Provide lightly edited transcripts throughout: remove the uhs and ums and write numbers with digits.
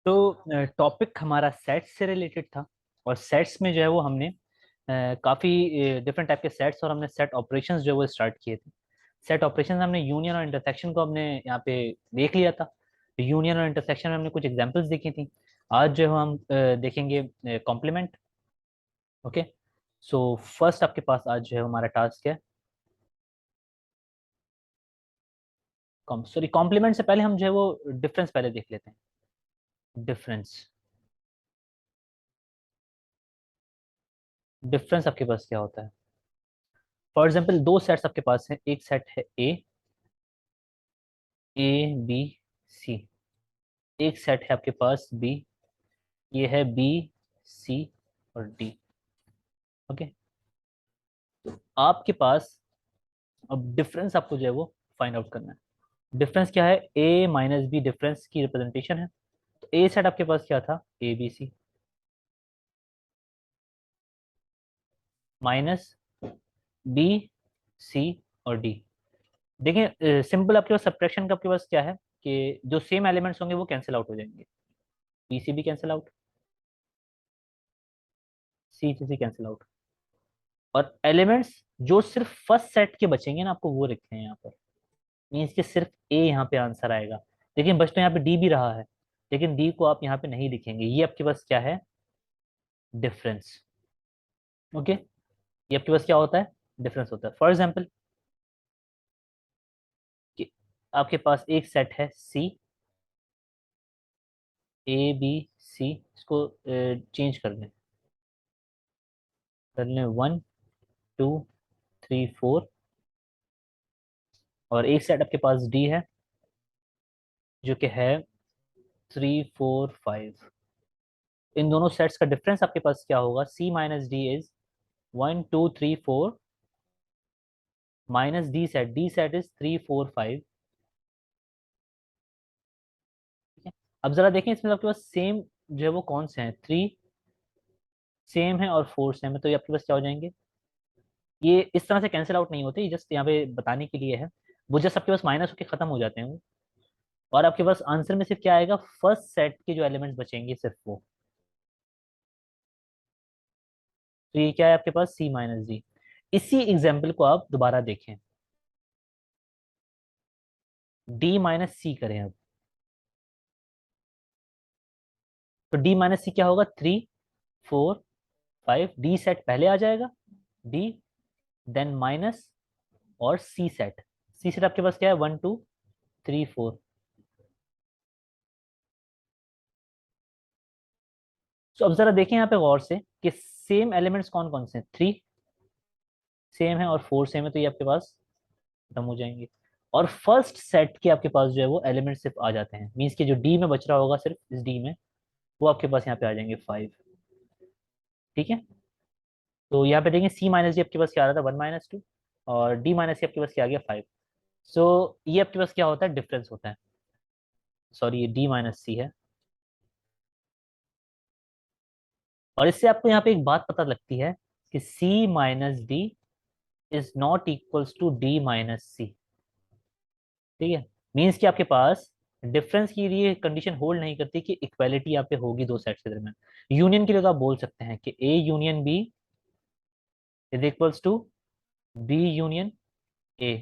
तो टॉपिक हमारा सेट्स से रिलेटेड था। और सेट्स में जो है वो हमने काफ़ी डिफरेंट टाइप के सेट्स और हमने सेट ऑपरेशंस जो है वो स्टार्ट किए थे। सेट ऑपरेशंस हमने यूनियन और इंटरसेक्शन को हमने यहाँ पे देख लिया था। यूनियन और इंटरसेक्शन में हमने कुछ एग्जांपल्स देखी थी। आज जो है हम देखेंगे कॉम्प्लीमेंट। ओके। सो फर्स्ट आपके पास आज जो है हमारा टास्क है। सॉरी, कॉम्प्लीमेंट से पहले हम जो है वो डिफरेंस पहले देख लेते हैं। डिफरेंस। डिफरेंस आपके पास क्या होता है? फॉर एग्जाम्पल दो सेट्स आपके पास हैं। एक सेट है ए बी सी। एक सेट है आपके पास बी। ये है बी सी और डी। ओके। आपके पास अब डिफरेंस आपको जो है वो फाइंड आउट करना है। डिफरेंस क्या है? ए माइनस बी डिफरेंस की रिप्रेजेंटेशन है। तो ए सेट आपके पास क्या था? A B C minus B C और डी। देखिए सिंपल आपके पास सब्ट्रैक्शन का आपके पास क्या है कि जो सेम एलिमेंट्स होंगे वो कैंसिल आउट हो जाएंगे। बी सी भी कैंसिल आउट, सी सी कैंसिल आउट। और एलिमेंट्स जो सिर्फ फर्स्ट सेट के बचेंगे ना, आपको वो लिखते हैं यहाँ पर। मीन्स कि सिर्फ ए यहाँ पे आंसर आएगा। लेकिन बच तो यहाँ पे डी भी रहा है, लेकिन डी को आप यहाँ पे नहीं लिखेंगे। ये आपके पास क्या है? डिफरेंस। ओके। ये आपके पास क्या होता है? डिफरेंस होता है। फॉर एग्जाम्पल कि आपके पास एक सेट है सी, ए बी सी। इसको चेंज कर लें 1 2 3 4। और एक सेट आपके पास डी है जो कि है 3 4 5। इन दोनों सेट्स का डिफरेंस आपके पास क्या होगा? C minus D is 1 2 3 4 minus D set is 3 4 5। ठीक है। अब जरा देखें इसमें आपके पास सेम जो है वो कौन से हैं? थ्री सेम है और फोर सेम है, तो ये आपके पास क्या हो जाएंगे? ये इस तरह से कैंसिल आउट नहीं होते, ये जस्ट यहाँ पे बताने के लिए है। वो जस्ट आपके पास माइनस होके खत्म हो जाते हैं वो। और आपके पास आंसर में सिर्फ क्या आएगा? फर्स्ट सेट के जो एलिमेंट्स बचेंगे सिर्फ वो। तो ये क्या है आपके पास? सी माइनस डी। इसी एग्जाम्पल को आप दोबारा देखें। डी माइनस सी करें अब। तो डी माइनस सी क्या होगा? 3 4 5। डी सेट पहले आ जाएगा, डी देन माइनस और सी सेट। सी सेट आपके पास क्या है? 1 2 3 4। तो अब जरा देखें यहाँ पे गौर से कि सेम एलिमेंट्स कौन कौन से हैं? थ्री सेम है और फोर सेम है, तो ये आपके पास खत्म हो जाएंगे। और फर्स्ट सेट के आपके पास जो है वो एलिमेंट सिर्फ आ जाते हैं। मीन्स कि जो डी में बच रहा होगा सिर्फ इस डी में, वो आपके पास यहाँ पे आ जाएंगे 5। ठीक है। तो यहाँ पे देखें सी माइनस डी आपके पास क्या आ रहा था? 1 - 2। और डी माइनस सी आपके पास क्या आ गया? 5। सो ये आपके पास क्या होता है? डिफरेंस होता है। सॉरी, ये डी माइनस सी है। और इससे आपको यहाँ पे एक बात पता लगती है कि C minus D is not equals to D minus C. ठीक है। मीन्स कि आपके पास डिफरेंस की लिए कंडीशन होल्ड नहीं करती कि इक्वालिटी यहाँ पे होगी दो सेट्स के दरमियान। यूनियन के लिए तो आप बोल सकते हैं कि A union B is equals to B union A.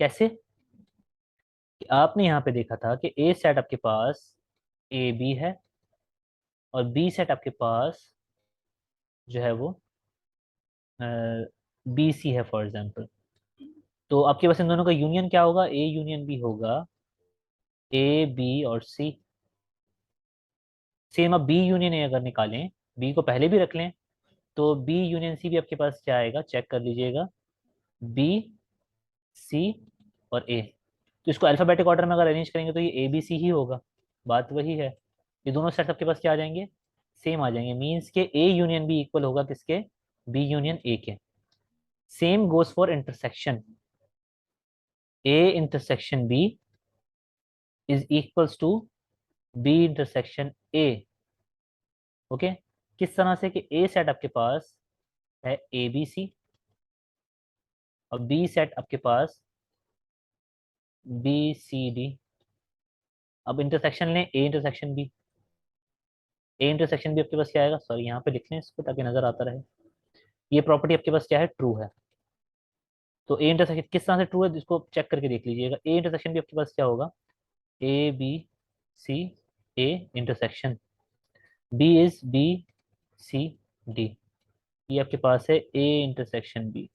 कैसे? कि आपने यहाँ पे देखा था कि ए सेट आपके पास ए बी है और बी सेट आपके पास जो है वो बी सी है फॉर एग्जाम्पल। तो आपके पास इन दोनों का यूनियन क्या होगा? ए यूनियन बी होगा ए बी और सी। सेम अब बी यूनियन ए अगर निकालें, बी को पहले भी रख लें, तो बी यूनियन सी भी आपके पास क्या आएगा? चेक कर लीजिएगा। बी सी और ए। तो इसको अल्फाबेटिक ऑर्डर में अगर अरेंज करेंगे तो ये ए बी सी ही होगा। बात वही है। ये दोनों सेट्स आपके पास क्या आ जाएंगे? सेम आ जाएंगे। मीन्स के ए यूनियन बी इक्वल होगा किसके? बी यूनियन ए के। Same goes for intersection. A intersection B is equals to B intersection A. Okay. किस तरह से कि ए सेट आपके पास है ए बी सी और बी सेट आपके पास बी सी डी। अब इंटरसेक्शन लें, A intersection B. A intersection B आपके पास क्या आएगा, सॉरी यहाँ पे लिख लें इसको ताकि नजर आता रहे। ये प्रॉपर्टी आपके पास क्या है, ट्रू है। तो ए इंटरसेक्शन किस तरह से ट्रू है इसको चेक करके देख लीजिएगा। ए इंटरसेक्शन भी आपके पास क्या होगा, A B C, A intersection B is B C D. ये आपके पास है ए इंटरसेक्शन बी।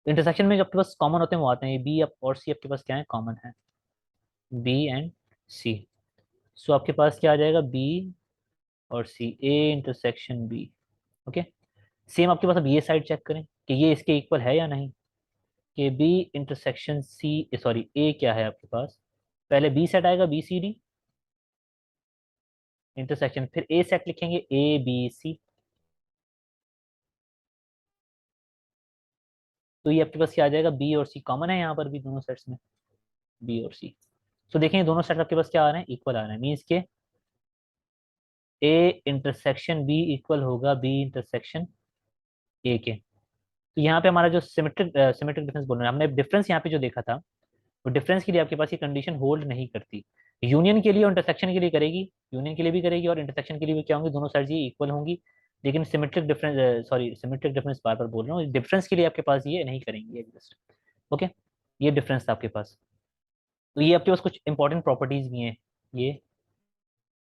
इंटरसेक्शन में जो आपके पास कॉमन होते हैं वो आते हैं, बी और सी आपके पास क्या है, कॉमन है, बी एंड सी। सो आपके पास क्या आ जाएगा, बी और C, A intersection B. Okay. Same आपके पास अब ये साइड चेक करें कि ये इसके इक्वल है या नहीं, कि बी इंटरसेक्शन सी, सॉरी ए क्या है आपके पास, पहले बी सेट आएगा बी सी डी इंटरसेक्शन, फिर ए सेट लिखेंगे ए बी सी। तो ये आपके पास क्या आ जाएगा, बी और सी कॉमन है यहाँ पर भी दोनों सेट्स में, बी और सी। तो देखेंगे दोनों सेट आपके पास क्या आ रहे हैं, इक्वल आ रहे हैं, मीन्स के ए इंटरसेक्शन बी इक्वल होगा बी इंटरसेक्शन ए के। तो यहाँ पे हमारा जो सिमेट्रिक सिमेट्रिक डिफरेंस बोल रहे हैं, हमने डिफरेंस यहाँ पे जो देखा था, वो डिफरेंस के लिए आपके पास ये कंडीशन होल्ड नहीं करती। यूनियन के लिए और इंटरसेक्शन के लिए करेगी, यूनियन के लिए भी करेगी और इंटरसेक्शन के लिए भी क्या होंगी, दोनों साइड ये इक्वल होंगी। लेकिन symmetric difference, sorry symmetric difference बार बार बोल रहा हूँ, डिफरेंस के लिए आपके पास ये नहीं करेंगी एग्जिस्ट। ओके। ये डिफरेंस था आपके पास। तो ये आपके पास कुछ इंपॉर्टेंट प्रॉपर्टीज भी हैं। ये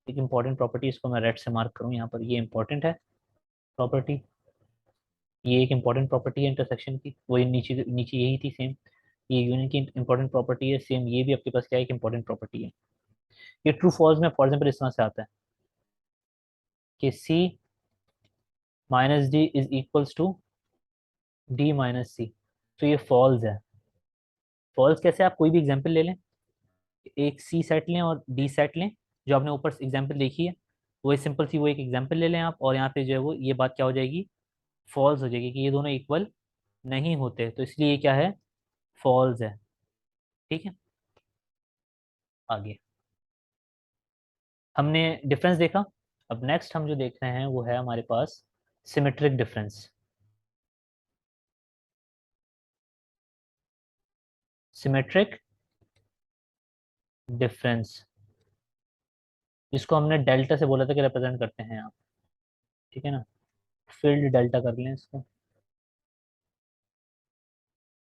एक इंपॉर्टेंट प्रॉपर्टी, इसको मैं रेड से मार्क करूँ यहाँ पर, ये इंपॉर्टेंट है प्रॉपर्टी। ये एक इंपॉर्टेंट प्रॉपर्टी है इंटरसेक्शन की, वो ये नीचे नीचे यही थी सेम। ये यूनियन की इंपॉर्टेंट प्रॉपर्टी है सेम, ये भी आपके पास क्या है, एक इंपॉर्टेंट प्रॉपर्टी है। ये ट्रू फॉल्स में फॉर एग्जाम्पल इस तरह से आता है कि C minus D is equals to D minus C. तो ये फॉल्स है। फॉल्स कैसे, आप कोई भी एग्जाम्पल ले लें, एक सी सेट लें और डी सेट लें, जो आपने ऊपर एग्जाम्पल देखी है, वो सिंपल सी वो एक एग्जाम्पल ले लें आप, और यहाँ पे जो है वो ये बात क्या हो जाएगी, फॉल्स हो जाएगी कि ये दोनों इक्वल नहीं होते, तो इसलिए ये क्या है, फॉल्स है। ठीक है। आगे हमने डिफरेंस देखा। अब नेक्स्ट हम जो देख रहे हैं वो है हमारे पास सिमेट्रिक डिफरेंस। सिमेट्रिक डिफरेंस, जिसको हमने डेल्टा से बोला था कि रिप्रेजेंट करते हैं आप। ठीक है ना, फील्ड डेल्टा कर लें इसको।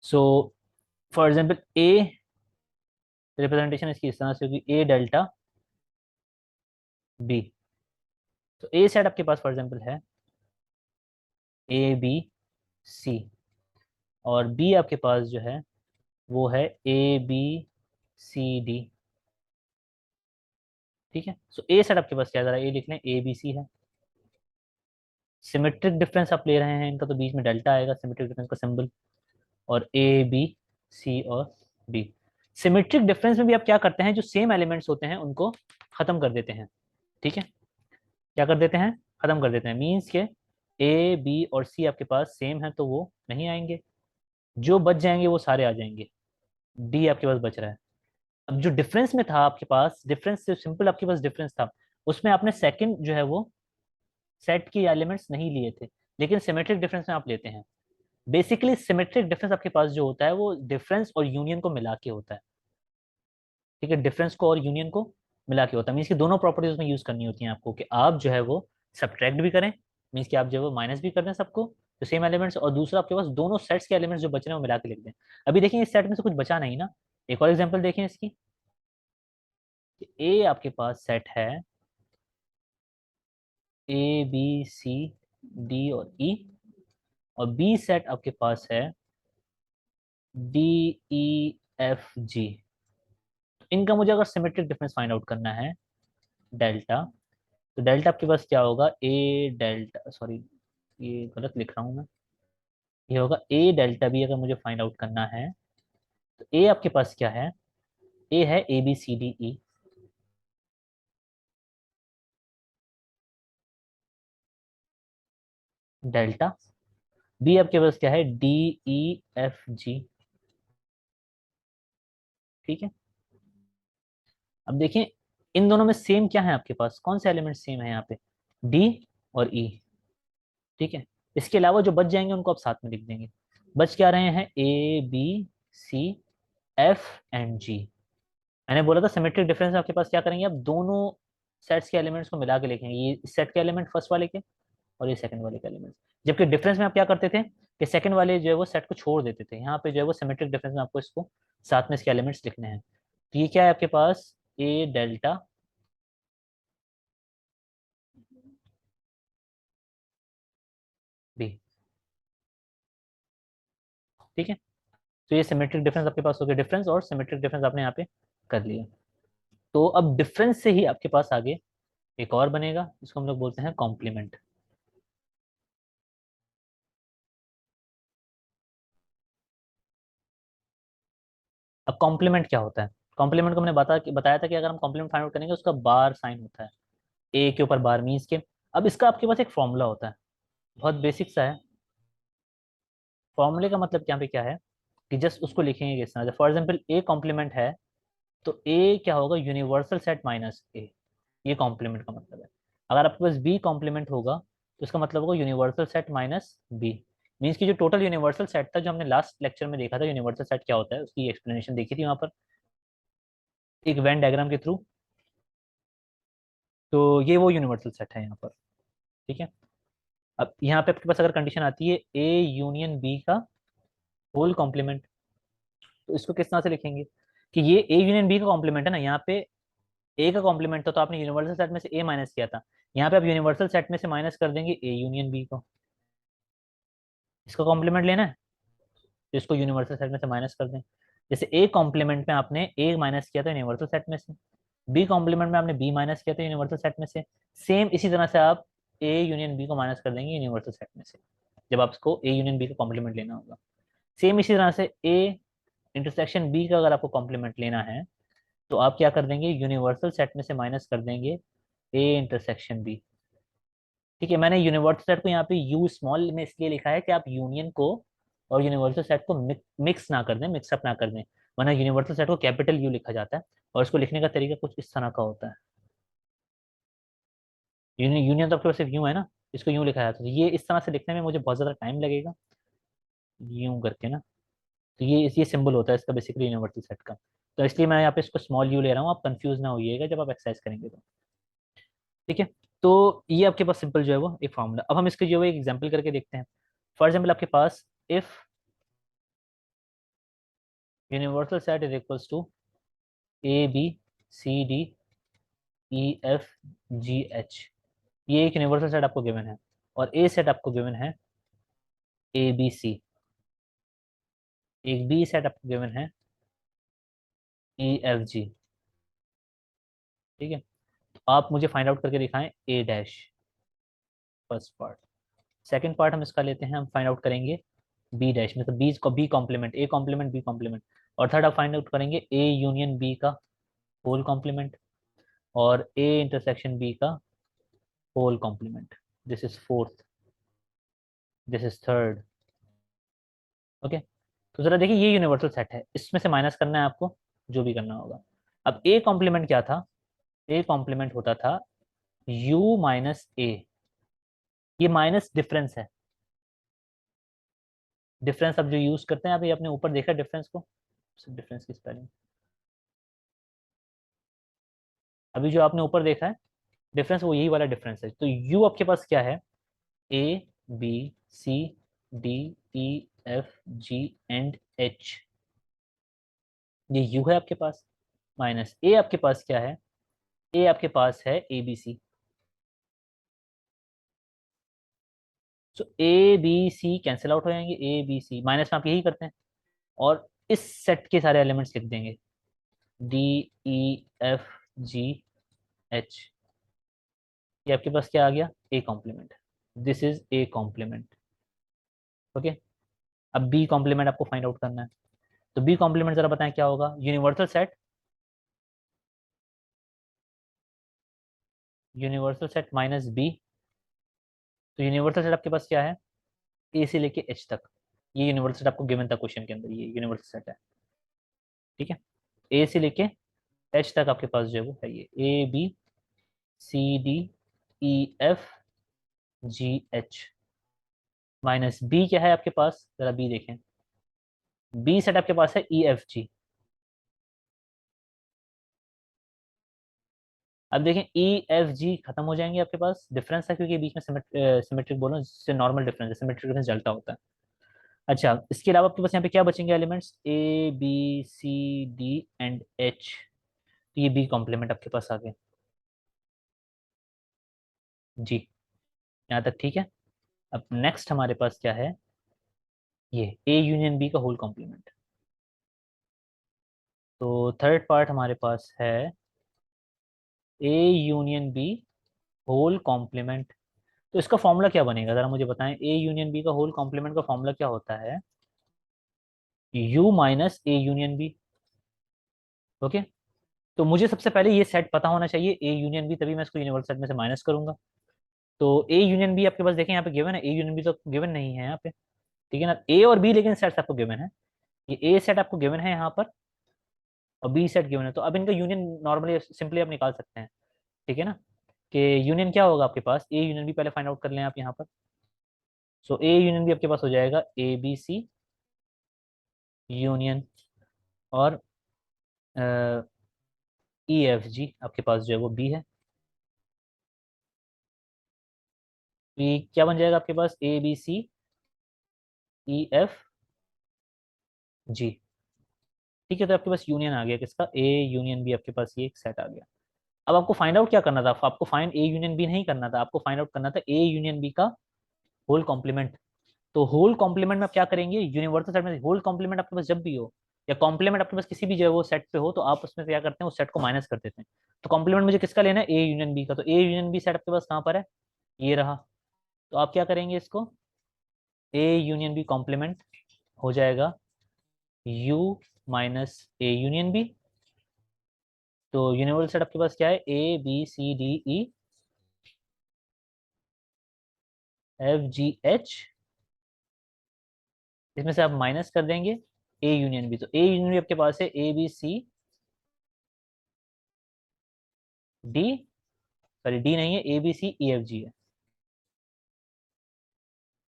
So for example a representation इसकी इस तरह से होगी, ए डेल्टा बी। तो ए सेट आपके पास फॉर एग्जांपल है ए बी सी, और बी आपके पास जो है वो है ए बी सी डी। ठीक है। सो ए सेट आपके पास क्या है, जरा ए लिख लें, ए बी सी है। सिमेट्रिक डिफरेंस आप ले रहे हैं इनका, तो बीच में डेल्टा आएगा सिमेट्रिक डिफरेंस का सिंबल, और ए बी सी और डी। सिमेट्रिक डिफरेंस में भी आप क्या करते हैं, जो सेम एलिमेंट्स होते हैं उनको खत्म कर देते हैं। ठीक है। क्या कर देते हैं, खत्म कर देते हैं, मीन्स के ए बी और सी आपके पास सेम है तो वो नहीं आएंगे, जो बच जाएंगे वो सारे आ जाएंगे। डी आपके पास बच रहा है। अब जो डिफरेंस में था आपके पास, डिफरेंस से सिंपल आपके पास डिफरेंस था, उसमें आपने सेकंड जो है वो सेट के एलिमेंट्स नहीं लिए थे, लेकिन सिमेट्रिक डिफरेंस में आप लेते हैं। बेसिकली सिमेट्रिक डिफरेंस आपके पास जो होता है वो डिफरेंस और यूनियन को मिला के होता है। ठीक है, डिफरेंस को और यूनियन को मिला के होता है, मीन्स कि दोनों प्रॉपर्टीज में यूज करनी होती हैं आपको, कि आप जो है वो सब्ट्रैक्ट भी करें, मीन्स कि आप जो है वो माइनस भी कर दें सबको, जो सेम एलिमेंट्स, और दूसरा आपके पास दोनों सेट्स के एलिमेंट्स जो बच रहे हैं वो मिला के लिख दें। अभी देखिए इस सेट में से कुछ बचा नहीं ना। एक और एग्जाम्पल देखें इसकी, ए आपके पास सेट है ए बी सी डी और ई, और बी सेट आपके पास है डी ई एफ जी। इनका मुझे अगर सिमेट्रिक डिफरेंस फाइंड आउट करना है, डेल्टा, तो डेल्टा आपके पास क्या होगा, ए डेल्टा, सॉरी ये गलत लिख रहा हूँ मैं, ये होगा ए डेल्टा बी। अगर मुझे फाइंड आउट करना है तो ए आपके पास क्या है, ए है A B C D E, delta B आपके पास क्या है, डी ई एफ जी। ठीक है। अब देखें इन दोनों में सेम क्या है आपके पास, कौन से एलिमेंट सेम है यहाँ पे, डी और ई। ठीक है। इसके अलावा जो बच जाएंगे उनको आप साथ में लिख देंगे। बच क्या रहे हैं, A B C F and G. मैंने बोला था सिमेट्रिक डिफरेंस आपके पास क्या करेंगे आप, दोनों सेट्स के एलिमेंट्स को मिला के लिखेंगे, ये इस सेट के एलिमेंट फर्स्ट वाले के और ये सेकंड वाले के एलिमेंट्स। जबकि डिफरेंस में आप क्या करते थे कि सेकंड वाले जो है वो सेट को छोड़ देते थे, यहाँ पे जो है वो सिमेट्रिक डिफरेंस में आपको इसको साथ में इसके एलिमेंट्स लिखने हैं। तो ये क्या है आपके पास, ए डेल्टा बी। ठीक है, तो ये सिमेट्रिक डिफरेंस आपके पास हो गया, डिफरेंस और सिमेट्रिक डिफरेंस आपने यहाँ पे कर लिया। तो अब डिफरेंस से ही आपके पास आगे एक और बनेगा जिसको हम लोग बोलते हैं कॉम्प्लीमेंट। अब कॉम्प्लीमेंट क्या होता है? कॉम्प्लीमेंट को मैंने बताया था कि अगर हम कॉम्प्लीमेंट फाइंड आउट करेंगे उसका बार साइन होता है, ए के ऊपर बार मीन्स के। अब इसका आपके पास एक फॉर्मूला होता है, बहुत बेसिक सा है। फॉर्मूले का मतलब यहाँ पे क्या है कि जस्ट उसको लिखेंगे किस तरह से, फॉर एग्जाम्पल ए कॉम्प्लीमेंट है, तो ए क्या होगा, यूनिवर्सल सेट माइनस ए। ये कॉम्प्लीमेंट का मतलब है। अगर आपके पास बी कॉम्प्लीमेंट होगा तो इसका मतलब होगा universal set minus B. Means की जो टोटल यूनिवर्सल सेट था, जो हमने लास्ट लेक्चर में देखा था यूनिवर्सल सेट क्या होता है, उसकी एक्सप्लेनेशन देखी थी वहां पर एक वेन डायग्राम के थ्रू। तो ये वो यूनिवर्सल सेट है यहाँ पर। ठीक है, अब यहाँ पे आपके पास अगर कंडीशन आती है ए यूनियन बी का होल कॉम्प्लीमेंट, तो इसको किस तरह से लिखेंगे कि ये ए यूनियन बी का कॉम्प्लीमेंट है ना, यहाँ पे ए का कॉम्प्लीमेंट था तो आपने यूनिवर्सल सेट में से ए माइनस किया था, यहाँ पे आप यूनिवर्सल सेट में से माइनस कर देंगे ए यूनियन बी को। इसका कॉम्प्लीमेंट लेना है तो इसको यूनिवर्सल सेट में से माइनस कर दें। जैसे ए कॉम्प्लीमेंट में आपने ए माइनस किया था यूनिवर्सल सेट में से, बी कॉम्प्लीमेंट में आपने बी माइनस किया था यूनिवर्सल सेट में से, सेम इसी तरह से आप ए यूनियन बी को माइनस कर देंगे यूनिवर्सल सेट में से, जब आपको ए यूनियन बी का कॉम्प्लीमेंट लेना होगा। सेम इसी तरह से ए इंटरसेक्शन बी का अगर आपको कॉम्प्लीमेंट लेना है तो आप क्या कर देंगे, यूनिवर्सल सेट में से माइनस कर देंगे ए इंटरसेक्शन बी। ठीक है, मैंने यूनिवर्सल सेट को यहाँ पे यू स्मॉल में इसलिए लिखा है कि आप यूनियन को और यूनिवर्सल सेट को मिक्स ना कर दें, मिक्सअप ना कर दें, वरना यूनिवर्सल सेट को कैपिटल यू लिखा जाता है और इसको लिखने का तरीका कुछ इस तरह का होता है। यूनियन तो आपके पास सिर्फ यूं है ना, इसको यूं लिखा जाता है, तो ये इस तरह से लिखने में मुझे बहुत ज़्यादा टाइम लगेगा, यूं करके ना। तो ये सिंबल होता है इसका बेसिकली यूनिवर्सल सेट का। तो इसलिए मैं यहाँ पे इसको स्मॉल यू ले रहा हूँ, आप कंफ्यूज ना होइएगा जब आप एक्सरसाइज करेंगे तो। ठीक है, तो ये आपके पास सिंपल जो है वो एक फॉर्मूला। अब हम इसके जो है एक एग्जाम्पल करके देखते हैं। फॉर एग्जाम्पल आपके पास if universal set is equals to A B C D E F G H, ये एक यूनिवर्सल सेट आपको गिवन है, और ए सेट आपको गिवन है ए बी सी, एक बी सेट आपको गिवन है ई एफ जी। ठीक है, तो आप मुझे फाइंड आउट करके दिखाएं A dash, first part. Second part हम इसका लेते हैं, हम फाइंड आउट करेंगे बी डैश, मतलब बी को B complement, A complement B complement. और थर्ड आप फाइंड आउट करेंगे ए यूनियन बी का होल कॉम्प्लीमेंट और ए इंटरसेक्शन बी का whole complement. This is fourth, this is third. Okay, तो जरा देखिए ये यूनिवर्सल सेट है, इसमें से माइनस करना है आपको, जो भी करना होगा। अब ए कॉम्प्लीमेंट क्या था, ए कॉम्प्लीमेंट होता था यू माइनस ए, ये माइनस डिफरेंस है। डिफरेंस अब जो यूज करते हैं, अभी आपने ऊपर देखा डिफरेंस को, डिफरेंस की स्पेलिंग अभी जो आपने ऊपर देखा है डिफरेंस, वो यही वाला डिफरेंस है। तो यू आपके पास क्या है, A B C D E F G and H, ये यू है आपके पास, माइनस ए आपके पास क्या है, ए आपके पास है A B C. So A B C cancel out हो जाएंगे, ए बी सी माइनस में आप यही करते हैं, और इस सेट के सारे एलिमेंट्स लिख देंगे, D E F G H. ये आपके पास क्या आ गया, A complement, this is A complement. Okay, अब बी कॉम्प्लीमेंट आपको फाइंड आउट करना है। तो बी कॉम्प्लीमेंट जरा बताएं क्या होगा, universal set, universal set minus B. तो यूनिवर्सल सेट आपके पास क्या है, ए से लेके एच तक, ये यूनिवर्सल सेट आपको गिवन था क्वेश्चन के अंदर, ये यूनिवर्सल सेट है। ठीक है, ए से लेके एच तक आपके पास जो है वो है ये A B C D E F G H, minus B क्या है आपके पास, जरा बी देखें, बी सेट आपके पास है ई एफ जी। अब देखें ई एफ जी खत्म हो जाएंगे आपके पास, डिफरेंस है क्योंकि बीच में सिमेट्रिक बोलो जिससे नॉर्मल डिफरेंस है, सिमेट्रिक डिफरेंस जलता होता है। अच्छा, इसके अलावा आपके पास यहाँ पे क्या बचेंगे elements, A B C D and H. तो ये बी कॉम्प्लीमेंट आपके पास आ गए जी। यहाँ तक ठीक है। अब नेक्स्ट हमारे पास क्या है, ये ए यूनियन बी का होल कॉम्प्लीमेंट। तो थर्ड पार्ट हमारे पास है A union B whole complement. तो इसका फॉर्मूला क्या बनेगा जरा मुझे बताएं, ए यूनियन बी का होल कॉम्प्लीमेंट का फॉर्मूला क्या होता है, U minus A union B. Okay, तो मुझे सबसे पहले ये सेट पता होना चाहिए ए यूनियन बी, तभी मैं इसको यूनिवर्सल सेट में से माइनस करूंगा। तो ए यूनियन बी आपके पास देखें यहाँ पे गिवन है, ए यूनियन बी तो गिवन नहीं है यहाँ पे, ठीक है ना, ए और बी लेकिन सेट्स आपको गिवन है। ये ए सेट आपको गिवन है यहाँ पर और बी सेट गिवन है, तो अब इनका यूनियन नॉर्मली सिंपली आप निकाल सकते हैं, ठीक है ना। कि यूनियन क्या होगा आपके पास, ए यूनियन बी पहले फाइंड आउट कर लें आप यहाँ पर। सो ए यूनियन बी आपके पास हो जाएगा ए बी सी यूनियन और ई एफ जी आपके पास जो है वो बी है। तो ये क्या बन जाएगा आपके पास, ए बी सी ई एफ जी। ठीक है, तो आपके पास यूनियन आ गया किसका, ए यूनियन बी, आपके पास ये एक सेट आ गया। अब आपको फाइंड आउट क्या करना था, आपको फाइंड ए यूनियन बी नहीं करना था, आपको फाइंड आउट करना था ए यूनियन बी का होल कॉम्प्लीमेंट। तो होल कॉम्प्लीमेंट में आप क्या करेंगे, यूनिवर्सल सेट में होल कॉम्प्लीमेंट आपके पास जब भी हो या कॉम्प्लीमेंट आपके पास किसी भी जो है वो सेट पे हो, तो आप उसमें से क्या करते हैं, उस सेट को माइनस कर देते हैं। तो कॉम्प्लीमेंट मुझे किसका लेना है, ए यूनियन बी का, तो ए यूनियन बी सेट आपके पास कहाँ पर है, ये रहा। तो आप क्या करेंगे इसको, ए यूनियन बी कॉम्प्लीमेंट हो जाएगा U minus A union B. तो यूनिवर्सल सेट आपके पास क्या है, A B C D E F G H, इसमें से आप माइनस कर देंगे ए यूनियन बी। तो ए यूनियन बी आपके पास है A B C D, sorry D नहीं है, A B C E F जी है,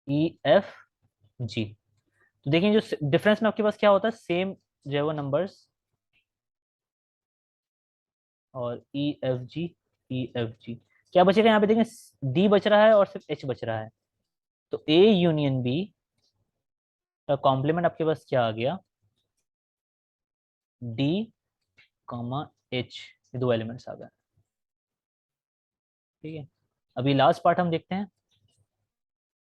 ई एफ जी। तो देखिए जो डिफरेंस में आपके पास क्या होता है, सेम जो है वो नंबर्स, और ई एफ जी ई एफ जी। क्या बचेगा यहाँ पे देखें, डी बच रहा है और सिर्फ एच बच रहा है। तो ए यूनियन बी का कॉम्प्लीमेंट आपके पास क्या आ गया, डी कॉमा एच, ये दो एलिमेंट्स आ गए, ठीक है। अभी लास्ट पार्ट हम देखते हैं,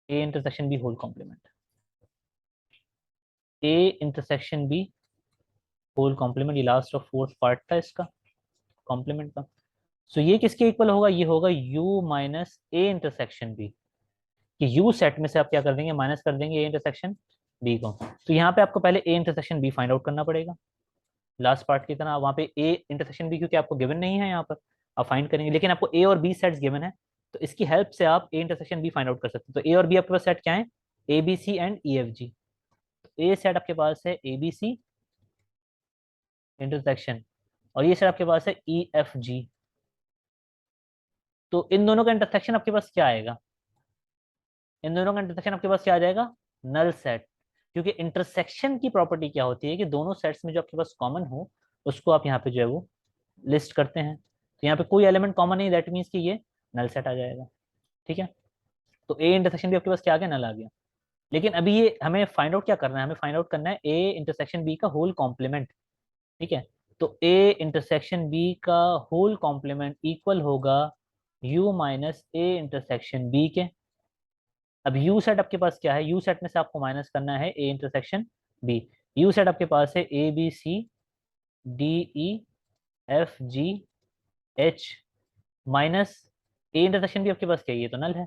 A intersection B whole complement. A intersection B whole complement, ये लास्ट और फोर्थ पार्ट था इसका कॉम्प्लीमेंट का। सो ये किसके इक्वल होगा, ये होगा U minus A intersection B. कि यू सेट में से आप क्या कर देंगे, माइनस कर देंगे ए इंटरसेक्शन बी को। तो यहाँ पे आपको पहले A intersection B find out करना पड़ेगा, लास्ट पार्ट की तरह। वहाँ पे ए इंटरसेक्शन बी क्योंकि आपको गिवन नहीं है यहाँ पर, आप फाइंड करेंगे, लेकिन आपको ए और बी सेट्स गिवन है, तो इसकी हेल्प से आप A intersection B find out कर सकते हैं। तो ए और बी आपके पास सेट क्या है, A B C and E F G. A set आपके पास है ए बी सी इंटरसेक्शन, और ये सेट आपके पास है ई एफ जी। तो इन दोनों का इंटरसेक्शन आपके पास क्या आएगा, इन दोनों का इंटरसेक्शन आपके पास क्या आ जाएगा, नल सेट। क्योंकि इंटरसेक्शन की प्रॉपर्टी क्या होती है कि दोनों सेट्स में जो आपके पास कॉमन हो उसको आप यहाँ पे जो है वो लिस्ट करते हैं। तो यहाँ पे कोई एलिमेंट कॉमन नहीं, दैट मीन्स कि ये नल सेट आ जाएगा, ठीक है। तो ए इंटरसेक्शन भी आपके पास क्या आ गया, नल आ गया। लेकिन अभी ये हमें फाइंड आउट क्या करना है, हमें फाइंड आउट करना है ए इंटरसेक्शन बी का होल कॉम्प्लीमेंट, ठीक है। तो ए इंटरसेक्शन बी का होल कॉम्प्लीमेंट इक्वल होगा U minus A intersection B के। अब यू सेट आपके पास क्या है, यू सेट में से आपको माइनस करना है A intersection B. U set आपके पास है A B C D E F G H minus A intersection B आपके पास क्या है, ये तो नल है।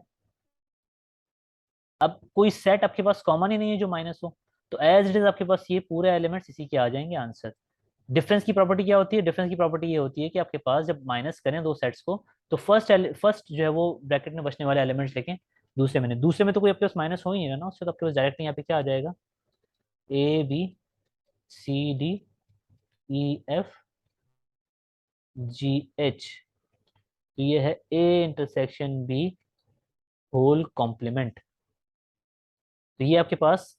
अब कोई सेट आपके पास कॉमन ही नहीं है जो माइनस हो, तो एज इट इज आपके पास ये पूरे एलिमेंट्स इसी के आ जाएंगे आंसर। डिफरेंस की प्रॉपर्टी क्या होती है, डिफरेंस की प्रॉपर्टी ये होती है कि आपके पास जब माइनस करें दो सेट्स को, तो फर्स्ट जो है वो ब्रैकेट में बचने वाले एलिमेंट्स लेके दूसरे में तो कोई आपके पास माइनस हो ही नहीं रहा ना, उससे तो आपके पास डायरेक्टली यहाँ पे क्या आ जाएगा, A B C D E F G H. तो ये है A intersection B whole complement. तो ये आपके पास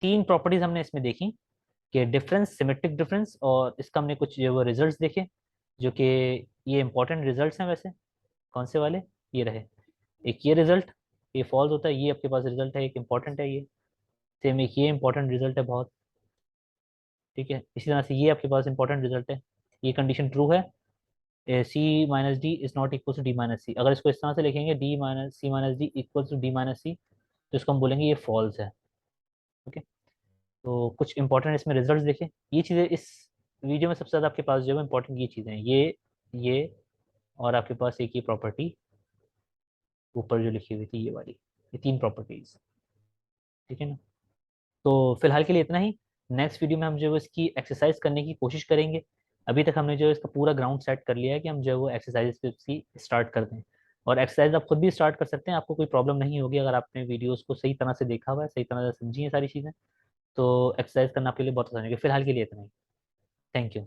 तीन प्रॉपर्टीज हमने इसमें देखी, कि डिफरेंस, सिमेट्रिक डिफरेंस, और इसका हमने कुछ जो वो रिजल्ट्स देखे। जो कि ये इंपॉर्टेंट रिजल्ट्स हैं वैसे। कौन से वाले? ये रहे। एक ये रिजल्ट, ये फॉल्स होता है, ये आपके पास रिजल्ट है, एक इंपॉर्टेंट है ये। सेम एक ये इंपॉर्टेंट रिजल्ट है बहुत। ठीक है, इसी तरह से ये आपके पास इंपॉर्टेंट रिजल्ट है। ये कंडीशन ट्रू है, C minus D is not equal to D minus C. अगर इसको इस तरह से लिखेंगे, D minus C minus D equal to D minus C, तो इसको हम बोलेंगे ये फॉल्स है। ओके। तो कुछ इंपॉर्टेंट इसमें रिजल्ट्स देखें। ये चीज़ें इस वीडियो में सबसे ज़्यादा आपके पास जो है इंपॉर्टेंट ये चीज़ें हैं, ये और आपके पास एक ये प्रॉपर्टी ऊपर जो लिखी हुई थी ये वाली, ये तीन प्रॉपर्टीज। ठीक है ना। तो फिलहाल के लिए इतना ही। नेक्स्ट वीडियो में हम जो है इसकी एक्सरसाइज करने की कोशिश करेंगे। अभी तक हमने जो है इसका पूरा ग्राउंड सेट कर लिया है कि हम जो है वो एक्सरसाइज पे इसकी स्टार्ट कर दें। और एक्सरसाइज आप खुद भी स्टार्ट कर सकते हैं, आपको कोई प्रॉब्लम नहीं होगी अगर आपने वीडियोस को सही तरह से देखा हुआ है, सही तरह से समझी है सारी चीज़ें। तो एक्सरसाइज करना आपके लिए बहुत आसान होगी। फिलहाल के लिए इतना ही। Thank you.